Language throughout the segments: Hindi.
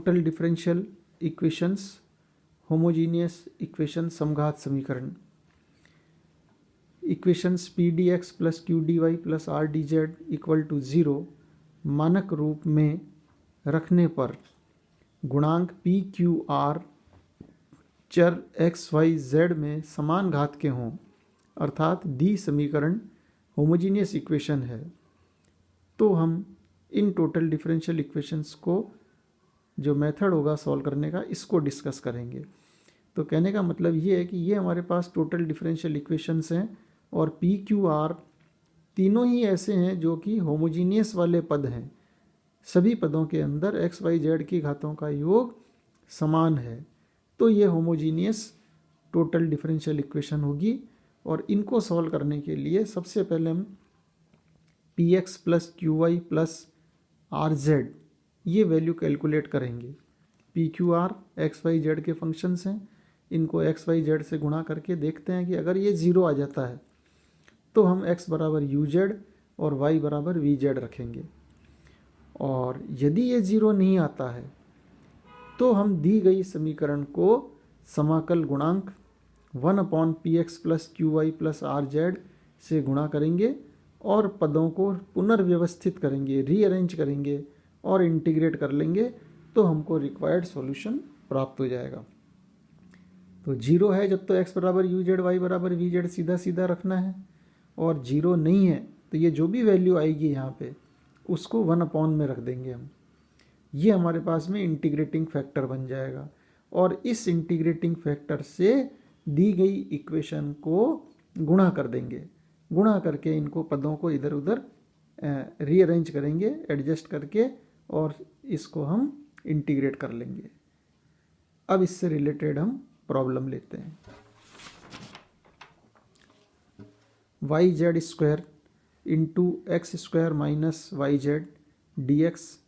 Total differential equations, homogeneous equation, समघात समीकरण। Equations P D x plus Q D Y plus R D Z equal to 0 मानक रूप में रखने पर गुणांक पी क्यू आर चर एक्स वाई जेड में समान घात के हों, अर्थात दी समीकरण होमोजीनियस इक्वेशन है, तो हम इन टोटल डिफरेंशियल इक्वेशंस को जो मेथड होगा सॉल्व करने का, इसको डिस्कस करेंगे। तो कहने का मतलब ये है कि ये हमारे पास टोटल डिफरेंशियल इक्वेशंस हैं और पी क्यू आर तीनों ही ऐसे हैं जो कि होमोजीनियस वाले पद हैं। सभी पदों के अंदर एक्स वाई जेड की घातों का योग समान है, तो ये होमोजीनियस टोटल डिफरेंशियल इक्वेशन होगी। और इनको सॉल्व करने के लिए सबसे पहले हम p x plus q y plus r z ये वैल्यू कैलकुलेट करेंगे। P Q r x Y z के फंक्शंस हैं, इनको एक्स वाई जेड से गुणा करके देखते हैं कि अगर ये 0 आ जाता है तो हम x बराबर यू जेड और y बराबर वी जेड रखेंगे, और यदि ये 0 नहीं आता है तो हम दी गई समीकरण को समाकल गुणांक 1/px plus q y plus r z से गुणा करेंगे और पदों को पुनर्व्यवस्थित करेंगे, रीअरेंज करेंगे और इंटीग्रेट कर लेंगे, तो हमको रिक्वायर्ड सॉल्यूशन प्राप्त हो जाएगा। तो 0 है जब तो x बराबर यू जेड वाई बराबर वी जेड सीधा सीधा रखना है, और 0 नहीं है तो ये जो भी वैल्यू आएगी यहाँ पे उसको 1 में रख देंगे हम। ये हमारे पास में इंटीग्रेटिंग फैक्टर बन जाएगा, और इस इंटीग्रेटिंग फैक्टर से दी गई इक्वेशन को गुणा कर देंगे। गुणा करके इनको पदों को इधर उधर रीअरेंज करेंगे, एडजस्ट करके, और इसको हम इंटीग्रेट कर लेंगे। अब इससे रिलेटेड हम प्रॉब्लम लेते हैं। Y z square into x square minus y z d x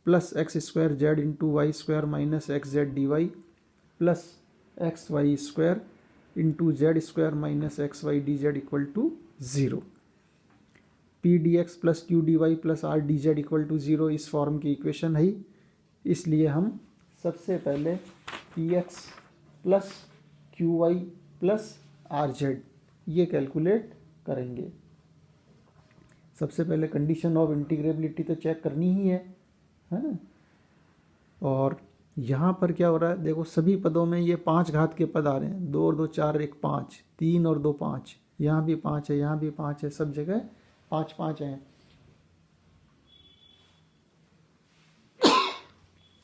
plus x square z into y square minus x z d Y plus x y square into z square minus x y d Z equal to 0। P D x plus Q D Y plus R D Z equal to 0 इस फॉर्म की इक्वेशन है, इसलिए हम सबसे पहले p x plus q y plus r z ये कैलकुलेट करेंगे। सबसे पहले कंडीशन ऑफ इंटीग्रेबिलिटी तो चेक करनी ही है ना। और यहाँ पर क्या हो रहा है, देखो सभी पदों में ये 5 घात के पद आ रहे हैं, 2 और 2 4 1 5, 3 और 2 5, यहाँ भी 5 है, यहाँ भी 5 है, सब जगह 5 5 हैं।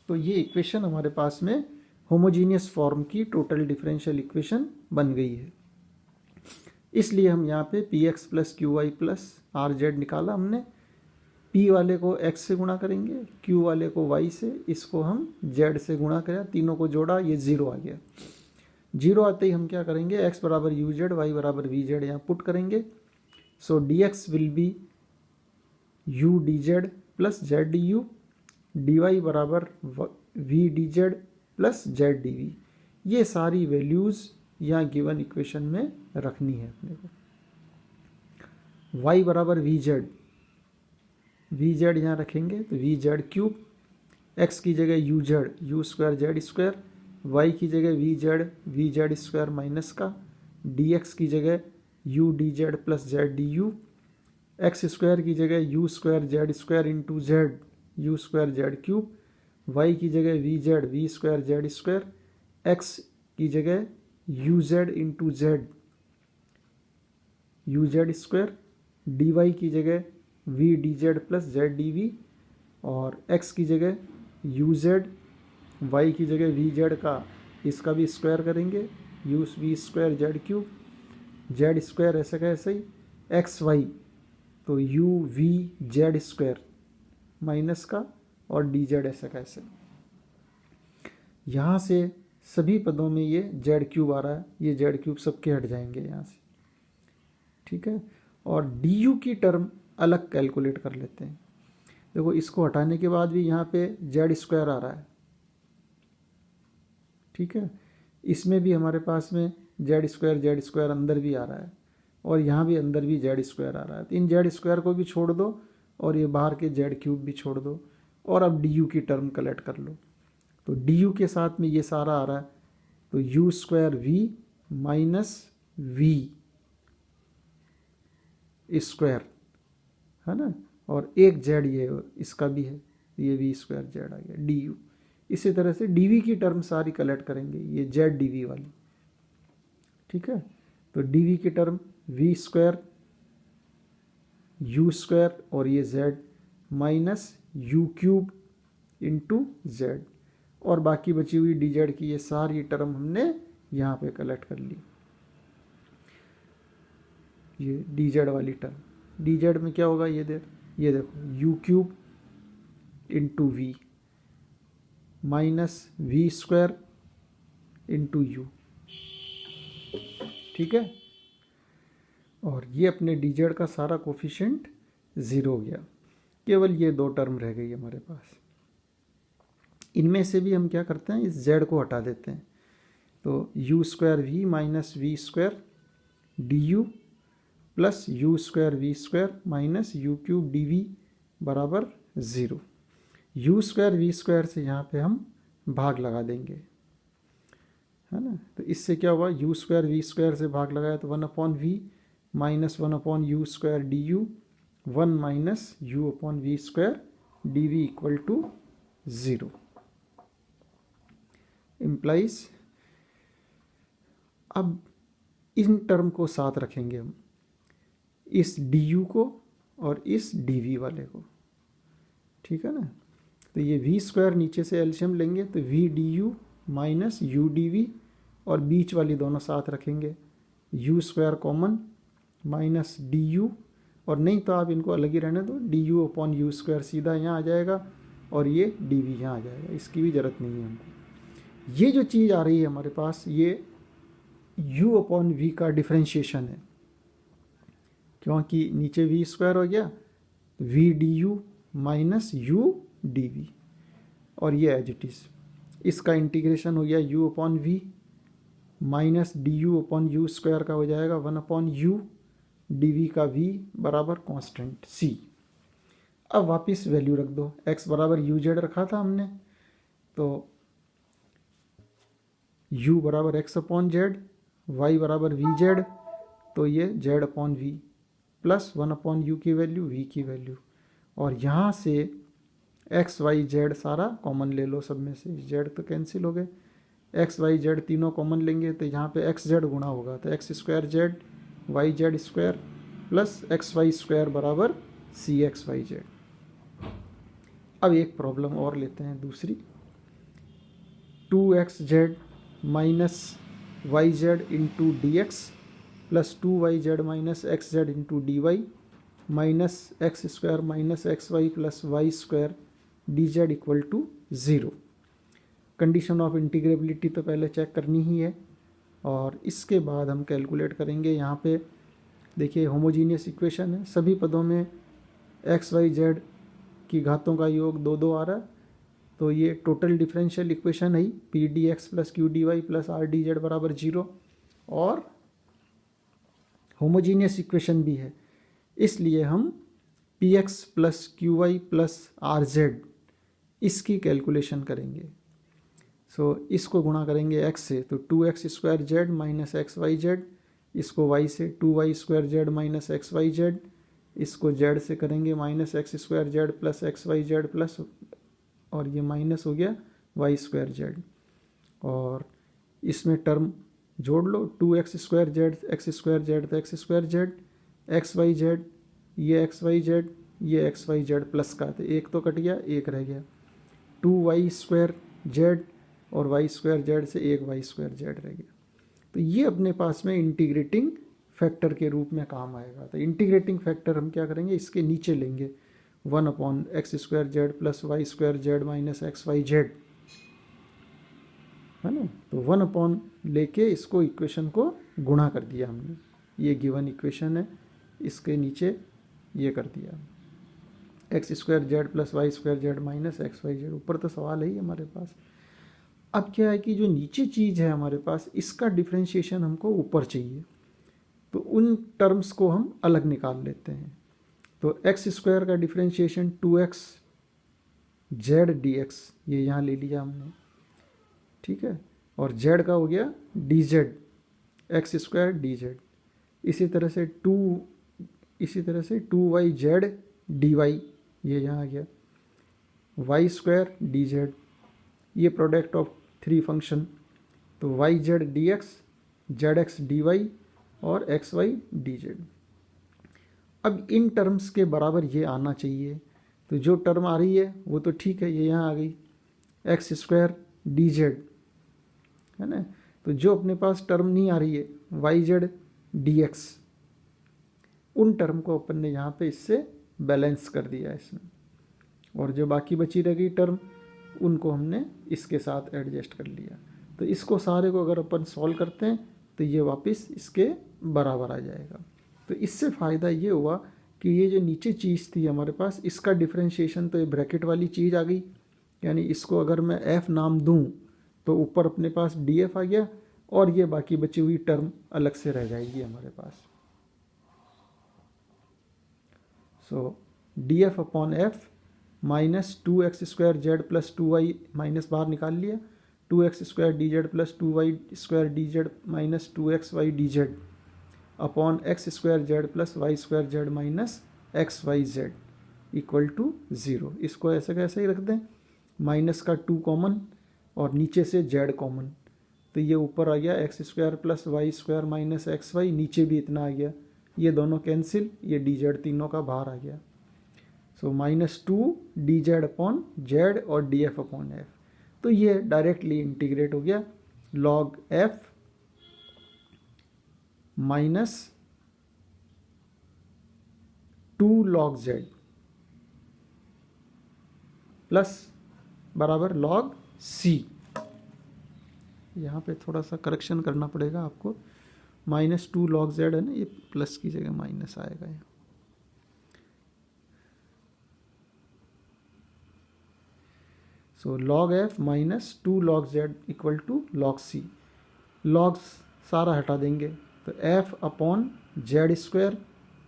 तो ये इक्वेशन हमारे पास में होमोजीनियस फॉर्म की टोटल डिफरेंशियल इक्वेशन बन गई है। इसलिए हम यहाँ पे p x plus q y plus r z निकाला हमने। पी वाले को x से गुणा करेंगे, q वाले को y से, इसको हम z से गुणा करें, तीनों को जोड़ा, ये 0 आ गया। 0 आते ही हम क्या करेंगे, x बराबर यू जेड वाई बराबर वी जेड यहाँ पुट करेंगे। So D X will be U D Z plus Z D U, D Y बराबर V D Z plus Z D V. ये सारी वैल्यूज़ यहाँ गिवन इक्वेशन में रखनी है अपने को। y बराबर वी जेड यहाँ रखेंगे तो वी जेड क्यूब, x की जगह u z u square z square, y की जगह वी जेड स्क्वायर माइनस का, डी एक्स की जगह u D Z plus Z D u, x square की जगह u square z square into z u square z cube, y की जगह v square z square, x की जगह u z into z u z square, d y की जगह v D Z plus Z D v, और x की जगह यू जेड, वाई की जगह वी जेड का इसका भी स्क्वायर करेंगे, u v square z cube, z square ऐसे का ऐसे ही, एक्स वाई तो u v z square minus का, और डी जेड ऐसे का ऐसे। यहाँ से सभी पदों में ये जेड क्यूब आ रहा है, ये जेड क्यूब सबके हट जाएंगे यहाँ से, ठीक है। और डी यू की टर्म अलग कैलकुलेट कर लेते हैं। देखो इसको हटाने के बाद भी यहाँ पे जेड स्क्वायर आ रहा है, ठीक है। इसमें भी हमारे पास में जेड स्क्वायर अंदर भी आ रहा है, और यहाँ भी अंदर भी जेड स्क्वायर आ रहा है। तो इन जेड स्क्वायर को भी छोड़ दो और ये बाहर के जेड क्यूब भी छोड़ दो, और अब डी यू की टर्म कलेक्ट कर लो। तो डी यू के साथ में ये सारा आ रहा है, तो u square v minus v square, है ना, और एक जेड ये इसका भी है, ये वी स्क्वायर जेड आ गया डी यू। इसी तरह से डी वी की टर्म सारी कलेक्ट करेंगे, ये जेड डी वी वाली, ठीक है। तो डी वी की term v square u square और ये z minus u cube into z, और बाकी बची हुई डी जेड की ये सारी टर्म हमने यहाँ पे कलेक्ट कर ली। ये डी जेड वाली टर्म, डी जेड में क्या होगा, ये देखो u cube into v minus v square into u, ठीक है। और ये अपने डी जेड का सारा कोफिशिएंट 0 हो गया, केवल ये दो टर्म रह गई हमारे पास। इनमें से भी हम क्या करते हैं, इस जेड को हटा देते हैं, तो u square v minus v square d u plus u square v square minus u cube d v बराबर 0। यू स्क्वायर वी स्क्वायर से यहाँ पे हम भाग लगा देंगे, है ना। तो इससे क्या हुआ, यू स्क्वायर वी स्क्वायर से भाग लगाया तो 1/v minus 1/u square d u 1 minus u upon v square d v equal to 0 implies. अब इन टर्म को साथ रखेंगे हम, इस डी यू को और इस डी वी वाले को, ठीक है ना। तो ये वी स्क्वायर नीचे से एलसीएम लेंगे तो v d u minus u d v, और बीच वाली दोनों साथ रखेंगे, u square common minus d u, और नहीं तो आप इनको अलग ही रहने दो, d u upon u square सीधा यहाँ आ जाएगा और ये डी वी यहाँ आ जाएगा, इसकी भी ज़रूरत नहीं है हमको। ये जो चीज़ आ रही है हमारे पास, ये u अपॉन वी का डिफ्रेंशिएशन है, क्योंकि नीचे वी स्क्वायर हो गया, v d u minus u d v, और ये एज इट इज़, इसका इंटीग्रेशन हो गया u upon v minus d u upon u square का हो जाएगा 1/u डी वी का v बराबर कांस्टेंट c। अब वापस वैल्यू रख दो, x बराबर यू जेड रखा था हमने, तो u बराबर x अपॉन जेड, y बराबर वी जेड, तो ये z upon we plus 1/u की वैल्यू v की वैल्यू, और यहाँ से x y z सारा कॉमन ले लो, सब में से z तो कैंसिल हो गए, x y z तीनों कॉमन लेंगे तो यहाँ पे x z गुणा होगा, तो x square z y z square plus x y square बराबर c x y z। अब एक प्रॉब्लम और लेते हैं दूसरी, 2xz minus y z into d x plus 2yz minus x z into d y minus x square minus x y plus Y square d Z equal to 0। Condition of integrability तो पहले चेक करनी ही है, और इसके बाद हम कैलकुलेट करेंगे। यहाँ पे देखिए होमोजीनियस इक्वेशन है, सभी पदों में एक्स वाई जेड की घातों का योग 2 आ रहा है, तो ये टोटल डिफरेंशियल इक्वेशन है p D x plus Q D Y plus R D z बराबर 0, और होमोजीनियस इक्वेशन भी है, इसलिए हम p x plus q y plus r z इसकी कैलकुलेशन करेंगे। इसको गुणा करेंगे x से, तो 2x square Z minus x Y z, इसको y से 2y square Z minus x Y z, इसको z से करेंगे minus x square z plus x Y Z plus, और ये माइनस हो गया वाई स्क्वायर जेड, और इसमें टर्म जोड़ लो 2x square Z X square Z तो X square Z, X Y Z ये एक्स वाई जेड ये एक्स वाई जेड प्लस का, तो एक तो कट गया एक रह गया, 2y स्क्वायर जेड और वाई स्क्वायर जेड से एक वाई स्क्वायर जेड रह गया। तो ये अपने पास में इंटीग्रेटिंग फैक्टर के रूप में काम आएगा। तो इंटीग्रेटिंग फैक्टर हम क्या करेंगे, इसके नीचे लेंगे 1/x square z plus Y square Z minus x Y z, है ना। तो 1 लेके इसको इक्वेशन को गुणा कर दिया हमने, ये गिवन इक्वेशन है, इसके नीचे ये कर दिया x square z plus Y square Z minus x Y z. ऊपर तो सवाल है ही हमारे पास। अब क्या है कि जो नीचे चीज़ है हमारे पास, इसका डिफ्रेंशिएशन हमको ऊपर चाहिए, तो उन टर्म्स को हम अलग निकाल लेते हैं। तो एक्स स्क्वायर का differentiation 2x Z d x, ये यहाँ ले लिया हमने, ठीक है, और z का हो गया dz, एक्स स्क्वायर dz। इसी तरह से 2yz dy, ये यहाँ आ गया, वाई स्क्वायर dz, ये प्रोडक्ट ऑफ 3 फंक्शन, तो yz dx, zx dy और xy dz। अब इन टर्म्स के बराबर ये आना चाहिए, तो जो टर्म आ रही है वो तो ठीक है, ये यहाँ आ गई एक्स स्क्वायर dz, है ना। तो जो अपने पास टर्म नहीं आ रही है yz dx, उन टर्म को अपन ने यहाँ पे इससे बैलेंस कर दिया इसमें, और जो बाकी बची रह गई टर्म उनको हमने इसके साथ एडजस्ट कर लिया। तो इसको सारे को अगर अपन सॉल्व करते हैं तो ये वापस इसके बराबर आ जाएगा। तो इससे फ़ायदा ये हुआ कि ये जो नीचे चीज़ थी हमारे पास, इसका डिफ्रेंशिएशन तो ये ब्रैकेट वाली चीज़ आ गई, यानी इसको अगर मैं f नाम दूं तो ऊपर अपने पास df आ गया, और ये बाकी बची हुई टर्म अलग से रह जाएगी हमारे पास। So df upon f minus 2x square z plus 2y, minus बाहर निकाल लिया, 2x square d Z plus 2y square d z minus 2xy d z upon x square z plus Y square Z minus x Y z equal to 0। इसको ऐसे का ऐसे ही रख दें, माइनस का 2 कॉमन और नीचे से जेड कॉमन, तो ये ऊपर आ गया x square plus Y square minus x y, नीचे भी इतना आ गया, ये दोनों कैंसिल, ये डी जेड तीनों का बाहर आ गया। So minus 2 D z upon Z और डी एफ अपॉन एफ, तो ये डायरेक्टली इंटीग्रेट हो गया log F minus 2 log Z plus बराबर लॉग सी। यहाँ पे थोड़ा सा करेक्शन करना पड़ेगा आपको, माइनस 2 लॉग जेड है ना, ये प्लस की जगह माइनस आएगा यहाँ। So log F minus 2 log Z equal to log C, logs सारा हटा देंगे तो F upon Z square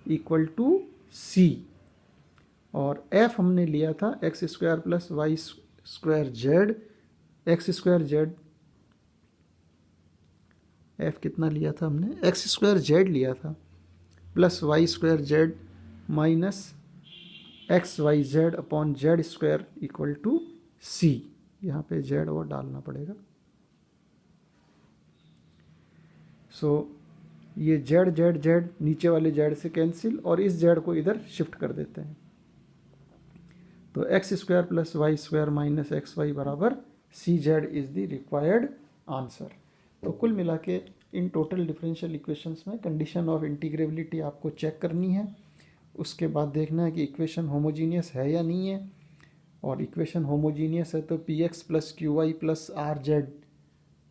equal to C, और एफ हमने लिया था X square plus Y square Z, X square Z, F कितना लिया था हमने, एक्स स्क्वायर जेड लिया था plus Y square Z minus x Y Z upon Z square equal to C. यहाँ पे जेड और डालना पड़ेगा। सो ये जेड जेड जेड नीचे वाले जेड से कैंसिल, और इस जेड को इधर शिफ्ट कर देते हैं, तो X square plus Y square minus x Y बराबर C Z is the required answer. तो कुल मिला के इन टोटल डिफरेंशियल इक्वेशंस में कंडीशन ऑफ इंटीग्रेबिलिटी आपको चेक करनी है, उसके बाद देखना है कि इक्वेशन होमोजीनियस है या नहीं है, और इक्वेशन होमोजीनियस है तो p x plus q y plus r z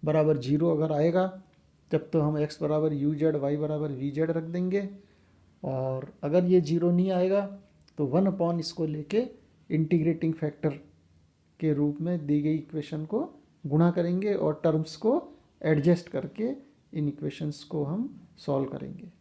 बराबर 0 अगर आएगा तब तो हम x बराबर यू जेड, वाई बराबर वी जेड रख देंगे, और अगर ये 0 नहीं आएगा तो 1 अपॉन इसको लेके इंटीग्रेटिंग फैक्टर के रूप में दी गई इक्वेशन को गुणा करेंगे और टर्म्स को एडजस्ट करके इन इक्वेशंस को हम सॉल्व करेंगे।